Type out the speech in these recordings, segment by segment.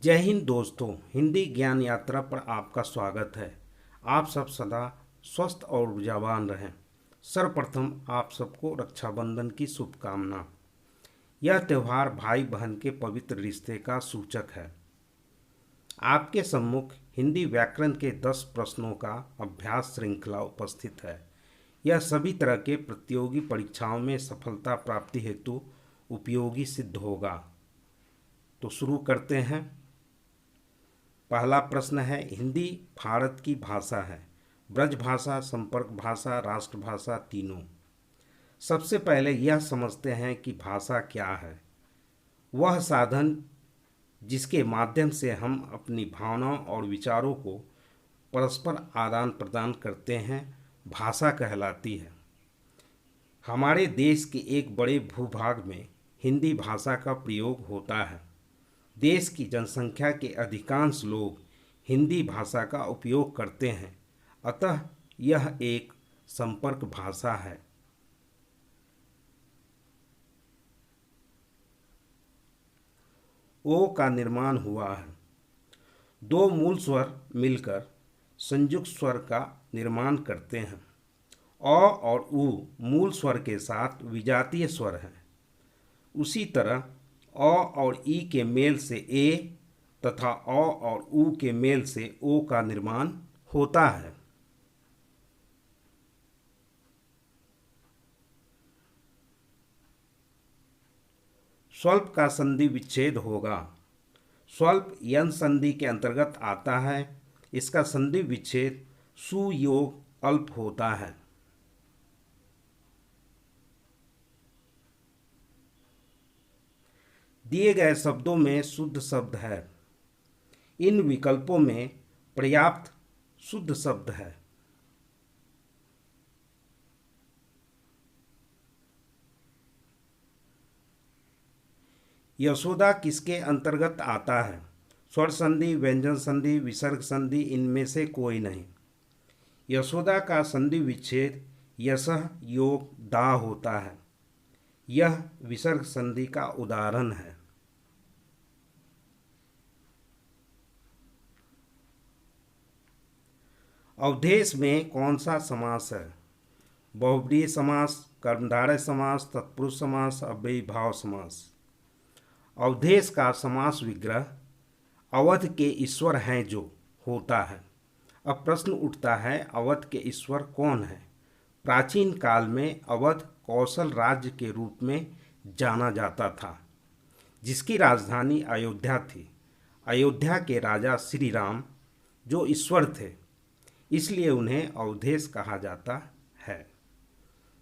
जय हिंद दोस्तों। हिंदी ज्ञान यात्रा पर आपका स्वागत है। आप सब सदा स्वस्थ और ऊर्जावान रहें। सर्वप्रथम आप सबको रक्षाबंधन की शुभकामना। यह त्यौहार भाई बहन के पवित्र रिश्ते का सूचक है। आपके सम्मुख हिंदी व्याकरण के 10 प्रश्नों का अभ्यास श्रृंखला उपस्थित है। यह सभी तरह के प्रतियोगी परीक्षाओं में सफलता प्राप्ति हेतु उपयोगी सिद्ध होगा। तो शुरू करते हैं। पहला प्रश्न है, हिंदी भारत की भाषा है। ब्रज भाषा, संपर्क भाषा, राष्ट्रभाषा, तीनों। सबसे पहले यह समझते हैं कि भाषा क्या है। वह साधन जिसके माध्यम से हम अपनी भावनाओं और विचारों को परस्पर आदान प्रदान करते हैं, भाषा कहलाती है। हमारे देश के एक बड़े भूभाग में हिंदी भाषा का प्रयोग होता है। देश की जनसंख्या के अधिकांश लोग हिंदी भाषा का उपयोग करते हैं, अतः यह एक संपर्क भाषा है। ओ का निर्माण हुआ है। दो मूल स्वर मिलकर संयुक्त स्वर का निर्माण करते हैं। अ और उ मूल स्वर के साथ विजातीय स्वर हैं। उसी तरह अ और ई के मेल से ए तथा अ और उ के मेल से ओ का निर्माण होता है। स्वल्प का संधि विच्छेद होगा। स्वल्प यन संधि के अंतर्गत आता है। इसका संधि विच्छेद सुयोग अल्प होता है। दिए गए शब्दों में शुद्ध शब्द है। इन विकल्पों में पर्याप्त शुद्ध शब्द है। यशोदा किसके अंतर्गत आता है? स्वर संधि, व्यंजन संधि, विसर्ग संधि, इनमें से कोई नहीं। यशोदा का संधि विच्छेद यशः योग दा होता है। यह विसर्ग संधि का उदाहरण है। अवधेश में कौन सा समास है? बहुब्रीहि समास, कर्मधारय समास, तत्पुरुष समास, अव्ययीभाव समास। अवधेश का समास विग्रह अवध के ईश्वर हैं जो होता है। अब प्रश्न उठता है, अवध के ईश्वर कौन है? प्राचीन काल में अवध कौशल राज्य के रूप में जाना जाता था, जिसकी राजधानी अयोध्या थी। अयोध्या के राजा श्री राम जो ईश्वर थे, इसलिए उन्हें अवधेश कहा जाता है।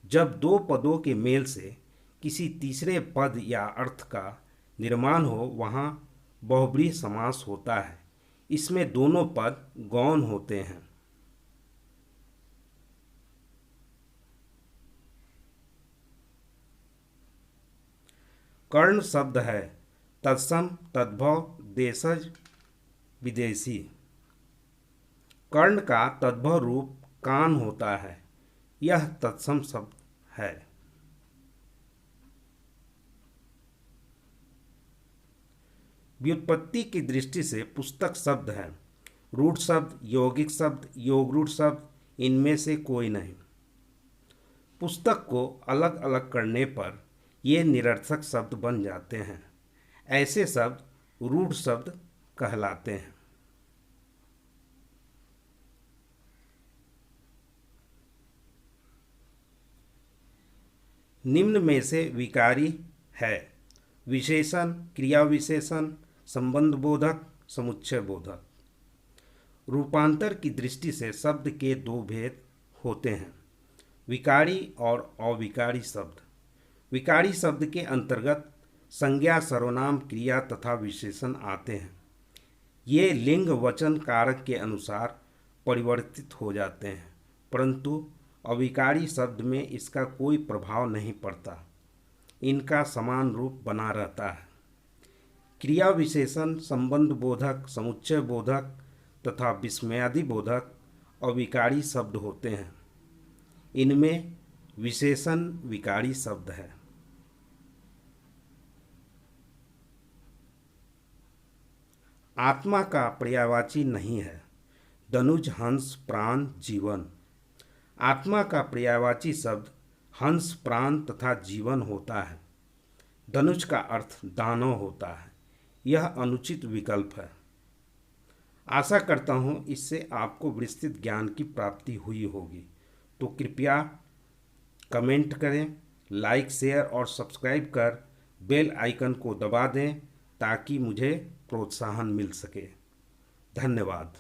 जब दो पदों के मेल से किसी तीसरे पद या अर्थ का निर्माण हो, वहाँ बहुब्रीहि समास होता है। इसमें दोनों पद गौण होते हैं। कर्ण शब्द है। तत्सम, तद्भव, देशज, विदेशी। कर्ण का तद्भव रूप कान होता है। यह तत्सम शब्द है। व्युत्पत्ति की दृष्टि से पुस्तक शब्द है। रूढ़ शब्द, यौगिक शब्द, योगरूढ़ शब्द, इनमें से कोई नहीं। पुस्तक को अलग अलग करने पर ये निरर्थक शब्द बन जाते हैं। ऐसे शब्द रूढ़ शब्द कहलाते हैं। निम्न में से विकारी है: विशेषण, क्रिया विशेषण, संबंध बोधक, समुच्चय बोधक। रूपांतर की दृष्टि से शब्द के दो भेद होते हैं, विकारी और अविकारी शब्द। विकारी शब्द के अंतर्गत संज्ञा, सर्वनाम, क्रिया तथा विशेषण आते हैं। ये लिंग वचन कारक के अनुसार परिवर्तित हो जाते हैं, परंतु अविकारी शब्द में इसका कोई प्रभाव नहीं पड़ता। इनका समान रूप बना रहता है। क्रिया विशेषण संबंध बोधक, समुच्चय बोधक तथा विस्मयादि बोधक अविकारी शब्द होते हैं। इनमें विशेषण विकारी शब्द है। आत्मा का पर्यायवाची नहीं है। धनुज हंस प्राण जीवन। आत्मा का पर्यायवाची शब्द हंस प्राण तथा जीवन होता है। धनुष का अर्थ दानव होता है। यह अनुचित विकल्प है। आशा करता हूँ इससे आपको विस्तृत ज्ञान की प्राप्ति हुई होगी। तो कृपया कमेंट करें, लाइक शेयर और सब्सक्राइब कर बेल आइकन को दबा दें ताकि मुझे प्रोत्साहन मिल सके। धन्यवाद।